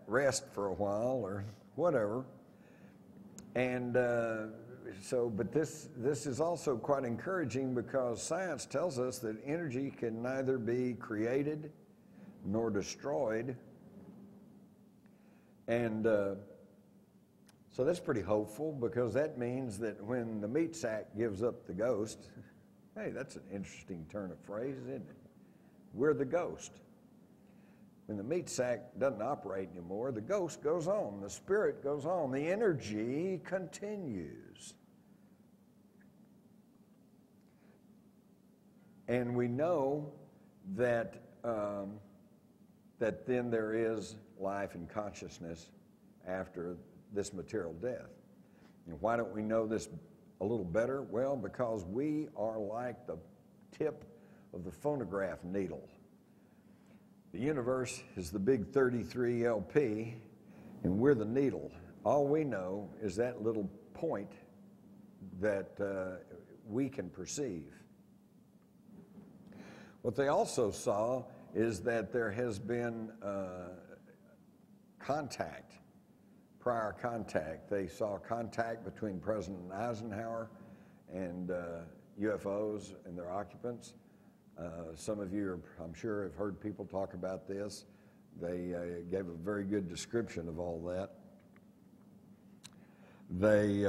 rest for a while or whatever. And but this is also quite encouraging because science tells us that energy can neither be created nor destroyed. And so that's pretty hopeful, because that means that when the meat sack gives up the ghost, hey, that's an interesting turn of phrase, isn't it? We're the ghost. When the meat sack doesn't operate anymore, the ghost goes on, the spirit goes on, the energy continues. And we know that that then there is life and consciousness after this material death. And why don't we know this a little better? Well, because we are like the tip of the phonograph needle. The universe is the big 33 LP, and we're the needle. All we know is that little point that we can perceive. What they also saw is that there has been prior contact. They saw contact between President Eisenhower and UFOs and their occupants. Some of you, I'm sure, have heard people talk about this. They gave a very good description of all that. They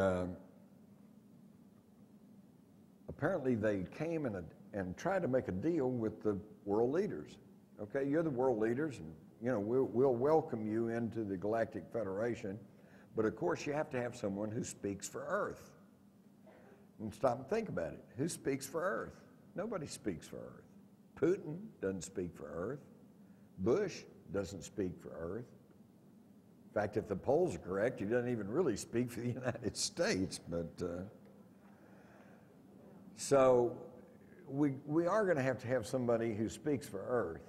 apparently they came and tried to make a deal with the world leaders. Okay, you're the world leaders, and we'll welcome you into the Galactic Federation, but of course you have to have someone who speaks for Earth. And stop and think about it. Who speaks for Earth? Nobody speaks for Earth. Putin doesn't speak for Earth. Bush doesn't speak for Earth. In fact, if the polls are correct, he doesn't even really speak for the United States. But so we are going to have somebody who speaks for Earth.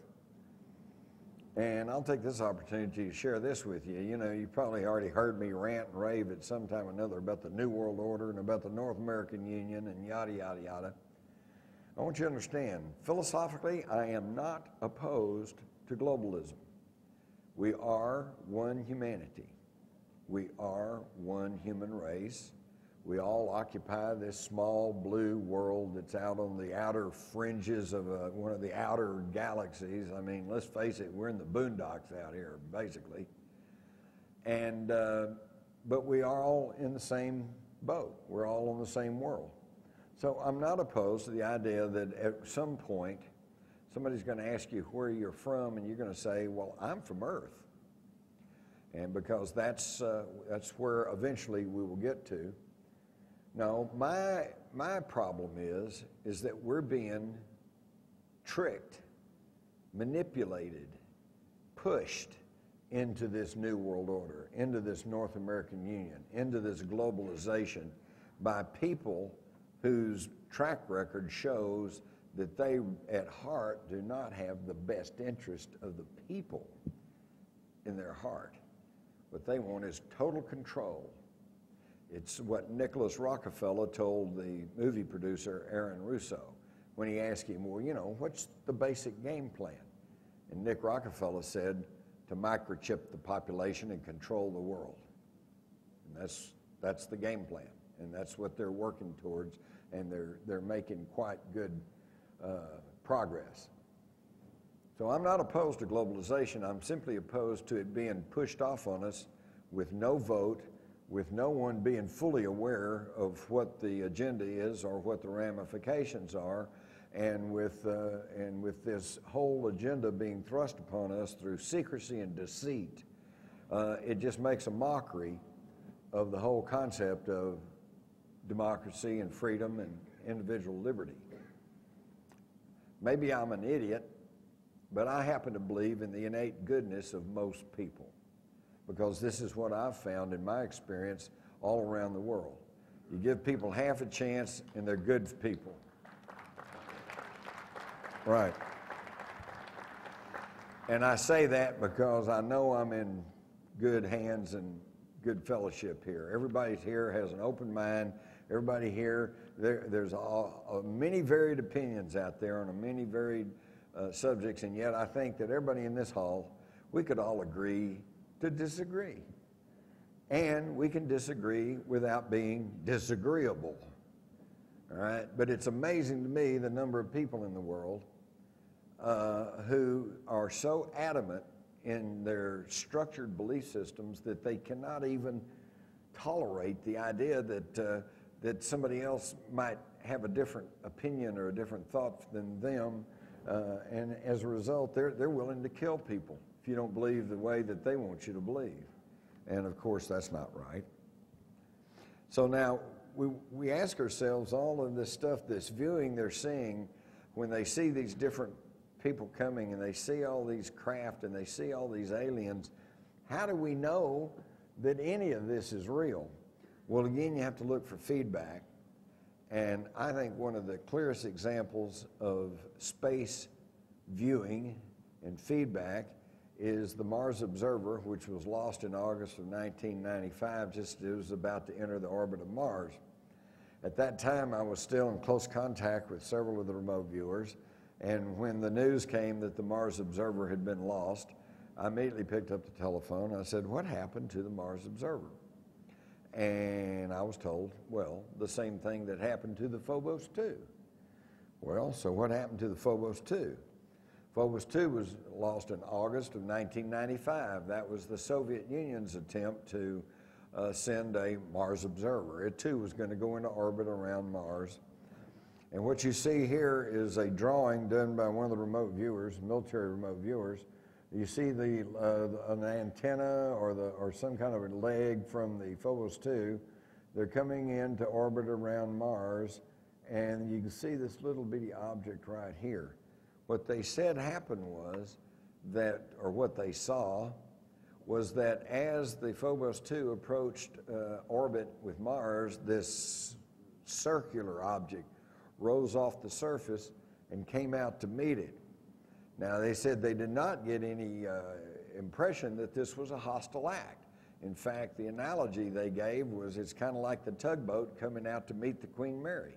And I'll take this opportunity to share this with you. You probably already heard me rant and rave at some time or another about the New World Order and about the North American Union and yada, yada, yada. I want you to understand, philosophically, I am not opposed to globalism. We are one humanity. We are one human race. We all occupy this small blue world that's out on the outer fringes of one of the outer galaxies. I mean, let's face it, we're in the boondocks out here, basically. And but we are all in the same boat. We're all on the same world. So I'm not opposed to the idea that at some point somebody's going to ask you where you're from, and you're going to say, well, I'm from Earth. And because that's where eventually we will get to. No, my problem is that we're being tricked, manipulated, pushed into this new world order, into this North American Union, into this globalization by people whose track record shows that they at heart do not have the best interest of the people in their heart. What they want is total control. It's what Nicholas Rockefeller told the movie producer Aaron Russo when he asked him, well, what's the basic game plan? And Nick Rockefeller said, to microchip the population and control the world. And that's the game plan, and that's what they're working towards, and they're making quite good progress. So I'm not opposed to globalization. I'm simply opposed to it being pushed off on us with no vote, with no one being fully aware of what the agenda is or what the ramifications are, and with this whole agenda being thrust upon us through secrecy and deceit. It just makes a mockery of the whole concept of democracy and freedom and individual liberty. Maybe I'm an idiot, but I happen to believe in the innate goodness of most people, because this is what I've found in my experience all around the world. You give people half a chance and they're good people. Right. And I say that because I know I'm in good hands and good fellowship here. Everybody here has an open mind. Everybody here, there's many varied opinions out there on many varied subjects, and yet I think that everybody in this hall, we could all agree to disagree. And we can disagree without being disagreeable. All right? But it's amazing to me the number of people in the world who are so adamant in their structured belief systems that they cannot even tolerate the idea that somebody else might have a different opinion or a different thought than them, and as a result, they're willing to kill people if you don't believe the way that they want you to believe. And of course, that's not right. So now we ask ourselves, all of this stuff, this viewing they're seeing, when they see these different people coming and they see all these craft and they see all these aliens, how do we know that any of this is real? Well, again, you have to look for feedback. And I think one of the clearest examples of space viewing and feedback is the Mars Observer, which was lost in August of 1995, just as it was about to enter the orbit of Mars. At that time, I was still in close contact with several of the remote viewers, and when the news came that the Mars Observer had been lost, I immediately picked up the telephone. I said, "What happened to the Mars Observer?" And I was told, well, the same thing that happened to the Phobos 2. Well, so what happened to the Phobos 2? Phobos 2 was lost in August of 1995. That was the Soviet Union's attempt to send a Mars observer. It too was going to go into orbit around Mars. And what you see here is a drawing done by one of the remote viewers, military remote viewers. You see an antenna or some kind of a leg from the Phobos 2. They're coming into orbit around Mars, and you can see this little bitty object right here. What they said happened was that, or what they saw, was that as the Phobos 2 approached orbit with Mars, this circular object rose off the surface and came out to meet it. Now, they said they did not get any impression that this was a hostile act. In fact, the analogy they gave was it's kind of like the tugboat coming out to meet the Queen Mary.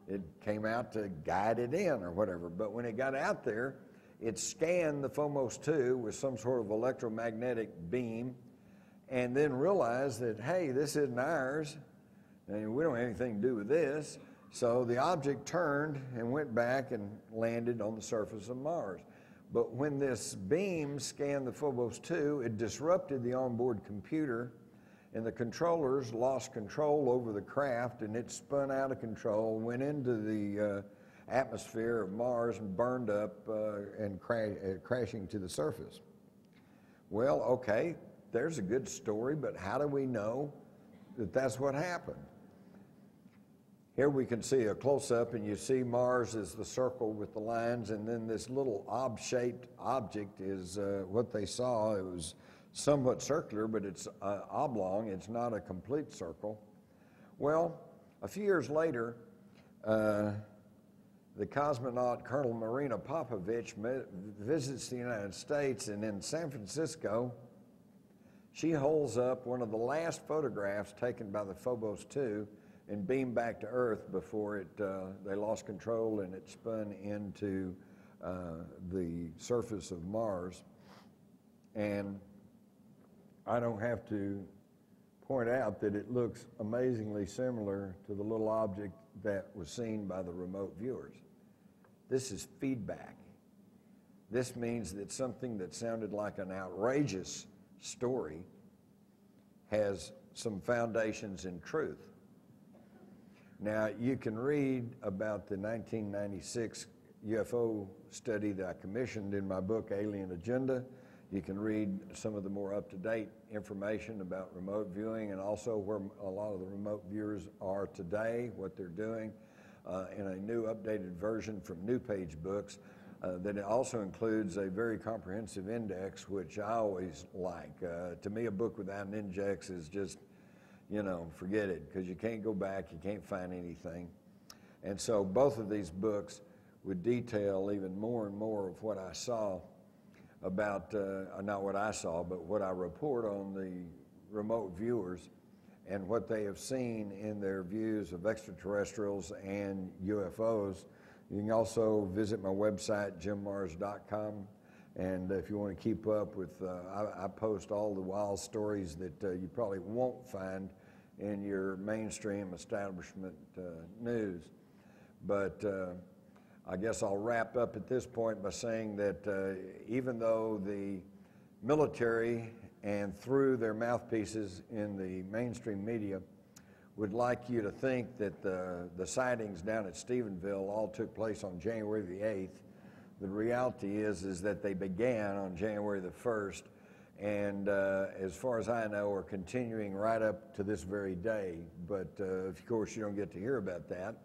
It came out to guide it in or whatever, but when it got out there, it scanned the Phobos 2 with some sort of electromagnetic beam and then realized that, hey, this isn't ours, and we don't have anything to do with this. So the object turned and went back and landed on the surface of Mars. But when this beam scanned the Phobos 2, it disrupted the onboard computer, and the controllers lost control over the craft, and it spun out of control, went into the atmosphere of Mars and burned up and crashing to the surface. Well, okay, there's a good story, but how do we know that that's what happened? Here we can see a close-up, and you see Mars as the circle with the lines, and then this little ob-shaped object is what they saw. It was somewhat circular, but it's oblong. It's not a complete circle. Well, a few years later, the cosmonaut Colonel Marina Popovich visits the United States, and in San Francisco, she holds up one of the last photographs taken by the Phobos 2 and beamed back to Earth before they lost control and it spun into the surface of Mars. And I don't have to point out that it looks amazingly similar to the little object that was seen by the remote viewers. This is feedback. This means that something that sounded like an outrageous story has some foundations in truth. Now, you can read about the 1996 UFO study that I commissioned in my book, Alien Agenda. You can read some of the more up-to-date information about remote viewing and also where a lot of the remote viewers are today, what they're doing, in a new updated version from New Page Books that also includes a very comprehensive index, which I always like. To me, a book without an index is just, you know, forget it, because you can't go back, you can't find anything. And so both of these books would detail even more and more of what I saw about, not what I saw, but what I report on the remote viewers and what they have seen in their views of extraterrestrials and UFOs. You can also visit my website, jimmars.com, And if you want to keep up with, I post all the wild stories that you probably won't find in your mainstream establishment news. But I guess I'll wrap up at this point by saying that even though the military and through their mouthpieces in the mainstream media would like you to think that the sightings down at Stephenville all took place on January the 8th, the reality is that they began on January the 1st, and as far as I know, are continuing right up to this very day. But of course, you don't get to hear about that,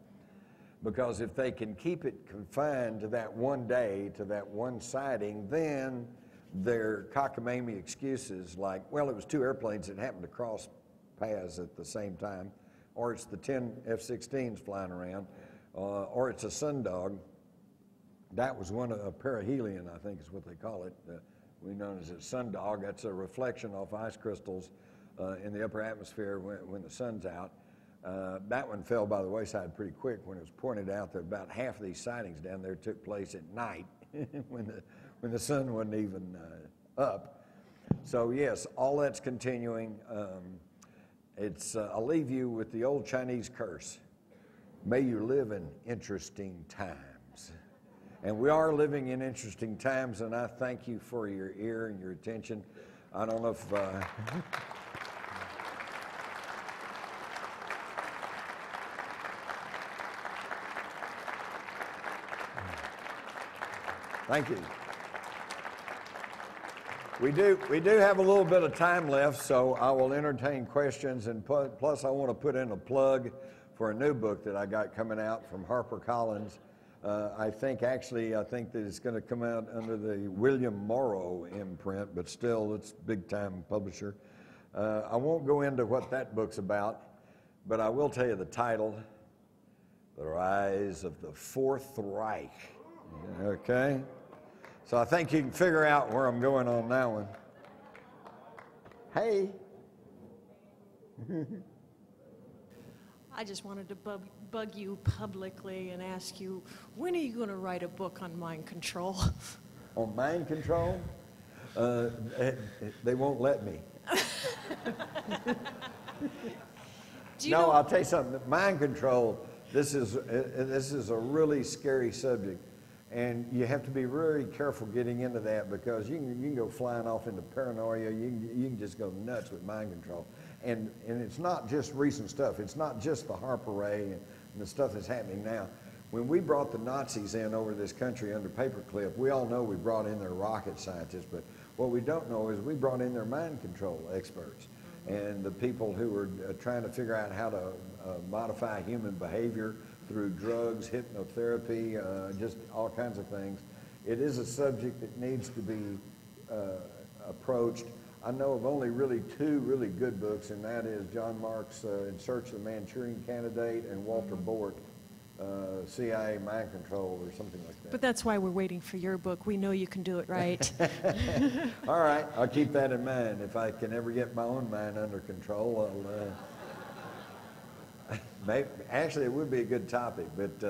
because if they can keep it confined to that one day, to that one sighting, then their cockamamie excuses like, well, it was two airplanes that happened to cross paths at the same time, or it's the 10 F-16s flying around, or it's a sundog. That was one, a perihelion, I think is what they call it. We know as a sundog. That's a reflection off ice crystals in the upper atmosphere when the sun's out. That one fell by the wayside pretty quick when it was pointed out that about half of these sightings down there took place at night when the sun wasn't even up. So yes, all that's continuing. I'll leave you with the old Chinese curse. May you live in interesting times. And we are living in interesting times, and I thank you for your ear and your attention. I don't know if... Thank you. We do have a little bit of time left, so I will entertain questions, and plus I want to put in a plug for a new book that I got coming out from HarperCollins. I think that it's going to come out under the William Morrow imprint, but still, it's a big-time publisher. I won't go into what that book's about, but I will tell you the title, The Rise of the Fourth Reich. Okay? So I think you can figure out where I'm going on that one. Hey. I just wanted to bug you publicly and ask you, when are you going to write a book on mind control? On mind control? They won't let me. I'll tell you something. Mind control, this is a really scary subject. And you have to be very careful getting into that, because you can go flying off into paranoia. You can just go nuts with mind control. And it's not just recent stuff. It's not just the Harper Ray and the stuff that's happening now. When we brought the Nazis in over this country under paperclip, we all know we brought in their rocket scientists, but what we don't know is we brought in their mind control experts and the people who were trying to figure out how to modify human behavior through drugs, hypnotherapy, just all kinds of things. It is a subject that needs to be approached. I know of only really two really good books, and that is John Mark's In Search of the Manchurian Candidate and Walter Bork, CIA Mind Control or something like that. But that's why we're waiting for your book. We know you can do it right. All right, I'll keep that in mind. If I can ever get my own mind under control, actually, it would be a good topic, but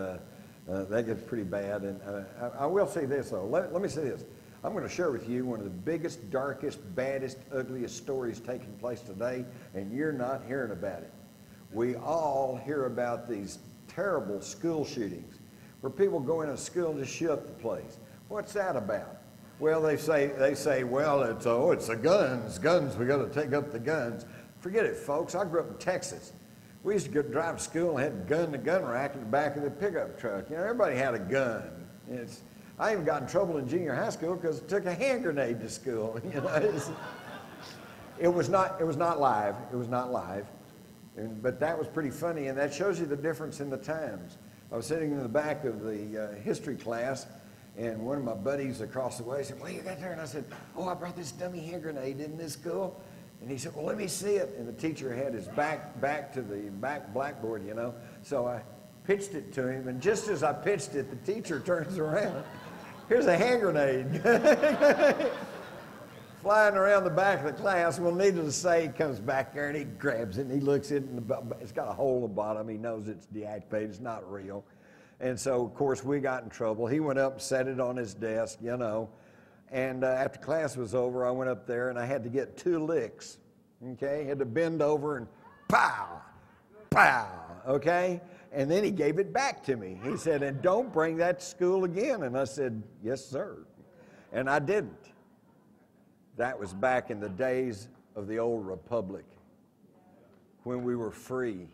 that gets pretty bad. And I will say this, though. Let me say this. I'm going to share with you one of the biggest, darkest, baddest, ugliest stories taking place today, and you're not hearing about it. We all hear about these terrible school shootings where people go into school and just shoot up the place. What's that about? Well, they say, well, it's the guns. We got to take up the guns. Forget it, folks. I grew up in Texas. We used to drive to school and had a gun in the gun rack in the back of the pickup truck. You know, everybody had a gun. I even got in trouble in junior high school because I took a hand grenade to school. You know, it was not live. It was not live, but that was pretty funny, and that shows you the difference in the times. I was sitting in the back of the history class, and one of my buddies across the way said, "What do you got there?" And I said, "Oh, I brought this dummy hand grenade in this school." And he said, "Well, let me see it." And the teacher had his back to the back blackboard, you know. So I pitched it to him, and just as I pitched it, the teacher turns around. Here's a hand grenade flying around the back of the class. Well, needless to say, he comes back there and he grabs it and he looks at it, and it's got a hole in the bottom. He knows it's deactivated, it's not real. And so, of course, we got in trouble. He went up and set it on his desk, you know. And after class was over, I went up there and I had to get 2 licks, okay? Had to bend over and pow, pow, okay? And then he gave it back to me. He said, and don't bring that to school again. And I said, yes, sir. And I didn't. That was back in the days of the old republic when we were free,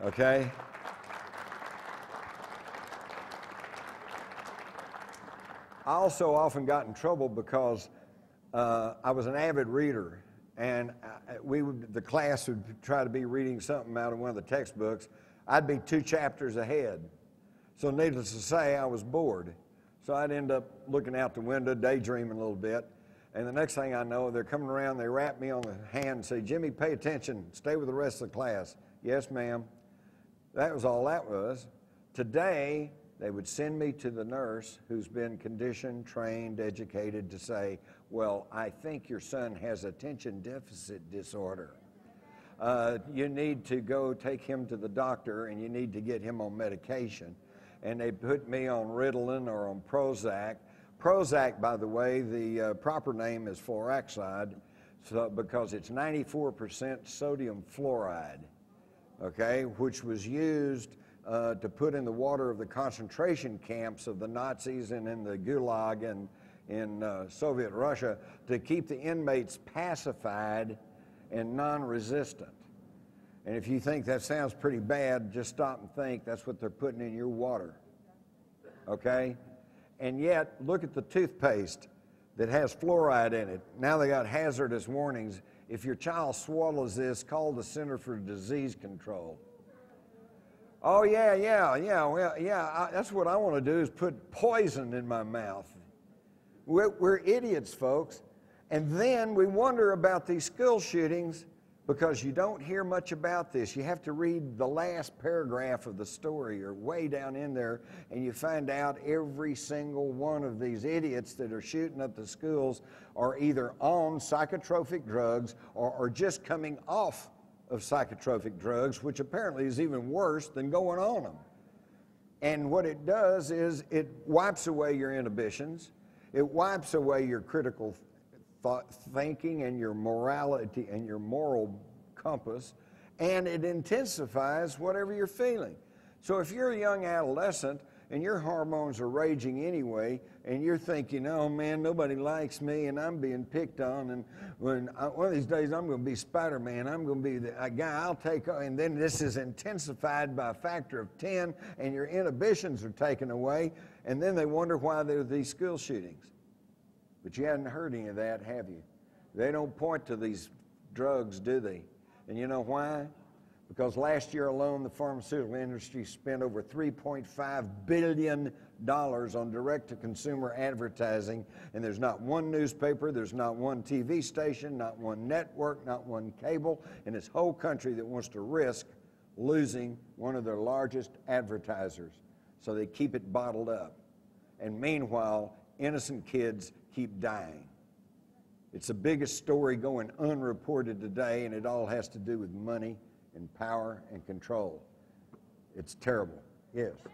okay? I also often got in trouble because I was an avid reader, and the class would try to be reading something out of one of the textbooks. I'd be 2 chapters ahead. So needless to say, I was bored. So I'd end up looking out the window, daydreaming a little bit, and the next thing I know, they're coming around, they rap me on the hand and say, Jimmy, pay attention, stay with the rest of the class. Yes, ma'am. That was all that was. Today, they would send me to the nurse who's been conditioned, trained, educated to say, well, I think your son has attention deficit disorder. You need to go take him to the doctor and you need to get him on medication. And they put me on Ritalin or on Prozac. Prozac, by the way, the proper name is fluoroxide, because it's 94% sodium fluoride, okay, which was used to put in the water of the concentration camps of the Nazis and in the Gulag and in Soviet Russia to keep the inmates pacified and non-resistant. And if you think that sounds pretty bad, just stop and think that's what they're putting in your water, okay? And yet, look at the toothpaste that has fluoride in it. Now they got hazardous warnings. If your child swallows this, call the Center for Disease Control. Oh, that's what I want to do is put poison in my mouth. We're idiots, folks. And then we wonder about these school shootings because you don't hear much about this. You have to read the last paragraph of the story or way down in there, and you find out every single one of these idiots that are shooting up the schools are either on psychotropic drugs or are just coming off of psychotropic drugs, which apparently is even worse than going on them. And what it does is it wipes away your inhibitions. It wipes away your critical thinking and your morality and your moral compass, and it intensifies whatever you're feeling. So if you're a young adolescent and your hormones are raging anyway, and you're thinking, oh man, nobody likes me and I'm being picked on, and one of these days I'm going to be Spider-Man, I'm going to be a guy I'll take on, and then this is intensified by a factor of 10 and your inhibitions are taken away, and then they wonder why there are these school shootings. But you haven't heard any of that, have you? They don't point to these drugs, do they? And you know why? Because last year alone, the pharmaceutical industry spent over $3.5 billion on direct-to-consumer advertising, and there's not one newspaper, there's not one TV station, not one network, not one cable in this whole country that wants to risk losing one of their largest advertisers. So they keep it bottled up. And meanwhile, innocent kids keep dying. It's the biggest story going unreported today, and it all has to do with money and power and control. It's terrible. Yes. Mr.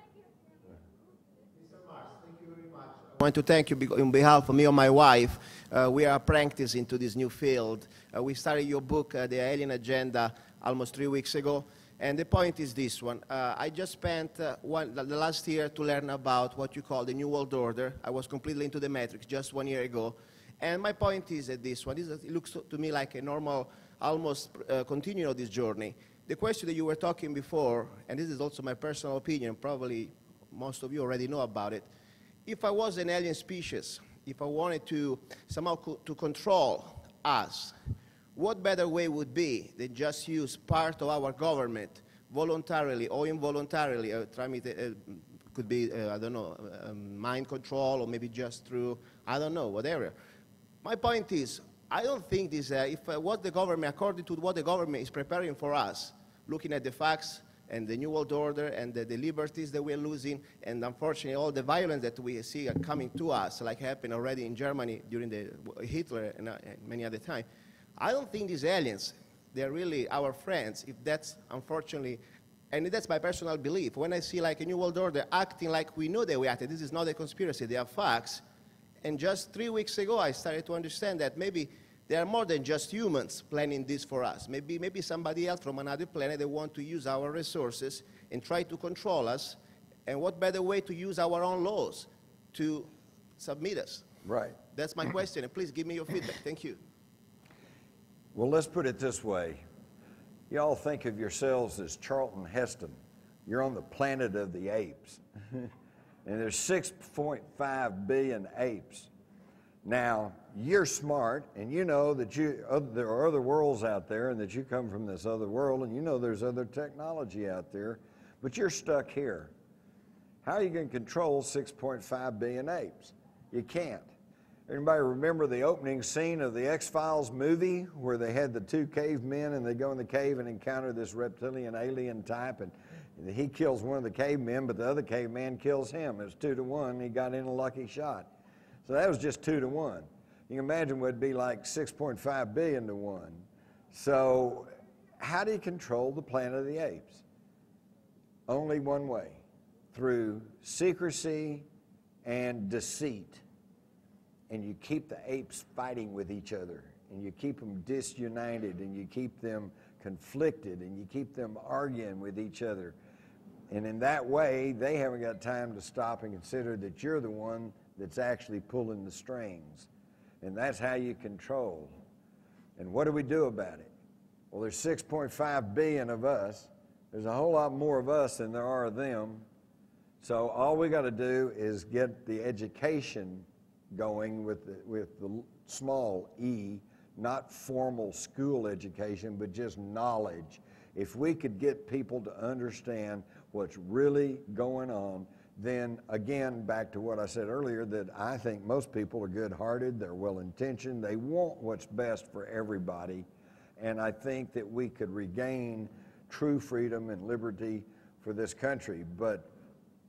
Marks, thank you very much. I want to thank you on behalf of me and my wife. We are apprenticed into this new field. We started your book, The Alien Agenda, almost 3 weeks ago. And the point is this one. I just spent the last year to learn about what you call the New World Order. I was completely into the Matrix just 1 year ago. And my point is that this one, it looks to me like a normal, almost continuing of this journey. The question that you were talking before, and this is also my personal opinion, probably most of you already know about it. If I was an alien species, if I wanted to somehow to control us, what better way would be than just use part of our government voluntarily or involuntarily, could be, I don't know, mind control or maybe just through, I don't know, whatever. My point is, I don't think this, what the government, according to what the government is preparing for us, looking at the facts and the New World Order and the liberties that we're losing, and unfortunately all the violence that we see coming to us, like happened already in Germany during the Hitler and many other times, I don't think these aliens, they're really our friends, if that's unfortunately, and that's my personal belief. When I see like a New World Order acting like we know they acted, this is not a conspiracy, they are facts, And just 3 weeks ago, I started to understand that maybe there are more than just humans planning this for us. Maybe somebody else from another planet that want to use our resources and try to control us. And what better way to use our own laws to submit us? Right. That's my question, and please give me your feedback. Thank you. Well, let's put it this way. Y'all think of yourselves as Charlton Heston. You're on the planet of the apes. And there's 6.5 billion apes. Now, you're smart, and you know that there are other worlds out there, and that you come from this other world, and you know there's other technology out there, but you're stuck here. How are you going to control 6.5 billion apes? You can't. Anybody remember the opening scene of the X-Files movie where they had the two cavemen and they go in the cave and encounter this reptilian alien type, and he kills one of the cavemen, but the other caveman kills him. It was 2-1. He got in a lucky shot. So that was just 2-1. You can imagine what it'd be like 6.5 billion to 1. So how do you control the planet of the apes? Only one way, through secrecy and deceit. And you keep the apes fighting with each other, and you keep them disunited, and you keep them conflicted, and you keep them arguing with each other. And in that way, they haven't got time to stop and consider that you're the one that's actually pulling the strings. And that's how you control. And what do we do about it? Well, there's 6.5 billion of us. There's a whole lot more of us than there are of them. So all we got to do is get the education going with the small e, not formal school education, but just knowledge. If we could get people to understand what's really going on, then again, back to what I said earlier, that I think most people are good-hearted, they're well-intentioned, they want what's best for everybody, and I think that we could regain true freedom and liberty for this country. But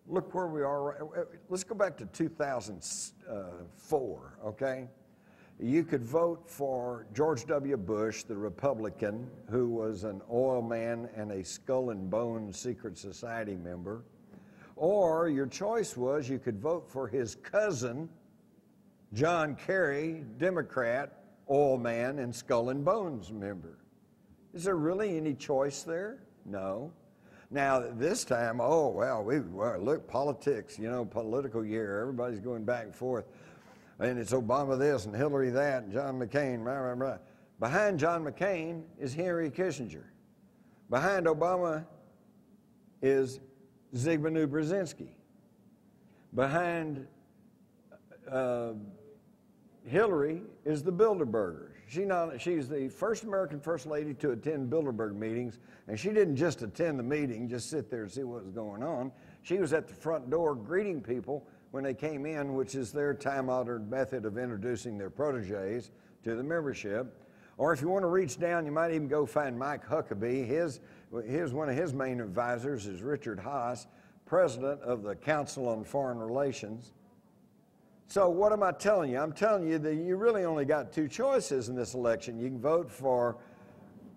look where we are. Let's go back to 2004, okay? You could vote for George W. Bush, the Republican, who was an oil man and a Skull and Bones secret society member. Or your choice was you could vote for his cousin, John Kerry, Democrat, oil man and Skull and Bones member. Is there really any choice there? No. Now, this time, look, politics, political year. Everybody's going back and forth. And it's Obama this and Hillary that and John McCain, blah, blah, blah. Behind John McCain is Henry Kissinger. Behind Obama is Zbigniew Brzezinski. Behind Hillary is the Bilderbergers. She's the first American First Lady to attend Bilderberg meetings, and she didn't just attend the meeting, just sit there and see what was going on. She was at the front door greeting people when they came in, which is their time-honored method of introducing their proteges to the membership. Or if you want to reach down, you might even go find Mike Huckabee. One of his main advisors is Richard Haas, president of the Council on Foreign Relations. So what am I telling you? I'm telling you that you really only got two choices in this election. You can vote for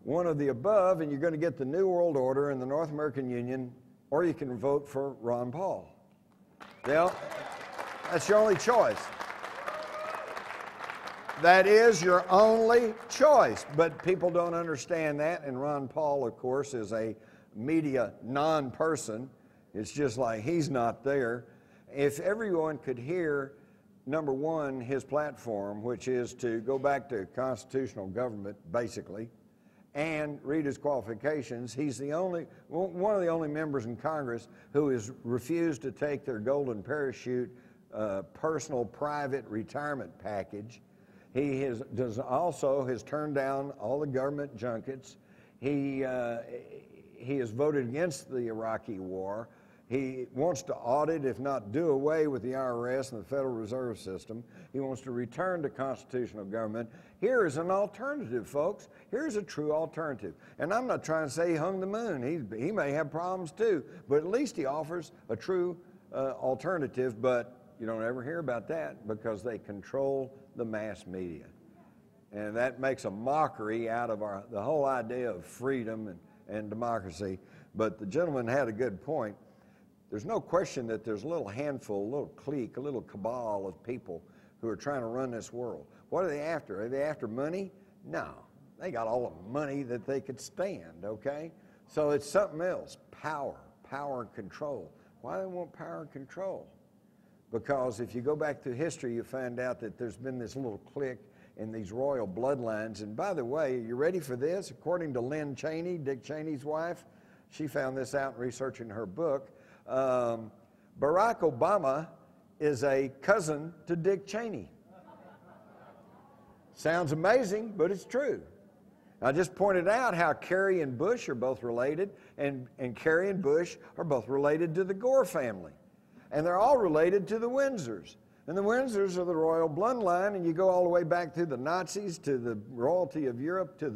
one of the above, and you're going to get the New World Order and the North American Union, or you can vote for Ron Paul. Well, that's your only choice. That is your only choice, but people don't understand that, and Ron Paul, of course, is a media non-person. It's just like he's not there. If everyone could hear, number one, his platform, which is to go back to constitutional government, basically, and read his qualifications, he's one of the only members in Congress who has refused to take their golden parachute personal private retirement package. He has turned down all the government junkets. He has voted against the Iraqi war. He wants to audit, if not do away with the IRS and the Federal Reserve System. He wants to return to constitutional government. Here is an alternative, folks. Here's a true alternative. And I'm not trying to say he hung the moon. He may have problems too, but at least he offers a true alternative, but you don't ever hear about that because they control the mass media. And that makes a mockery out of the whole idea of freedom and democracy. But the gentleman had a good point. There's no question that there's a little handful, a little clique, a little cabal of people who are trying to run this world. What are they after? Are they after money? No. They got all the money that they could stand, okay? So it's something else. Power and control. Why do they want power and control? Because if you go back through history, you find out that there's been this little clique in these royal bloodlines. And by the way, are you ready for this? According to Lynn Cheney, Dick Cheney's wife, she found this out in researching her book. Barack Obama is a cousin to Dick Cheney. Sounds amazing, but it's true. I just pointed out how Kerry and Bush are both related, and Kerry and Bush are both related to the Gore family. And they're all related to the Windsors. And the Windsors are the royal bloodline, and you go all the way back to the Nazis, to the royalty of Europe, to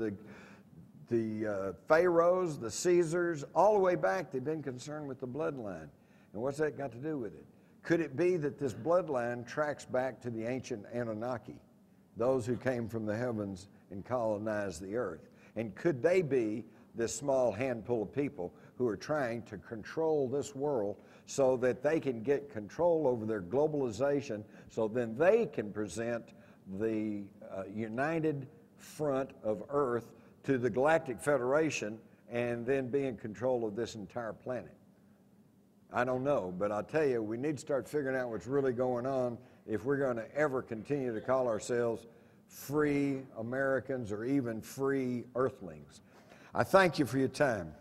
the pharaohs, the Caesars, all the way back. They've been concerned with the bloodline. And what's that got to do with it? Could it be that this bloodline tracks back to the ancient Anunnaki, those who came from the heavens and colonized the earth? And could they be this small handful of people who are trying to control this world so that they can get control over their globalization, so then they can present the united front of Earth to the Galactic Federation and then be in control of this entire planet? I don't know, but I'll tell you, we need to start figuring out what's really going on if we're going to ever continue to call ourselves free Americans or even free Earthlings. I thank you for your time.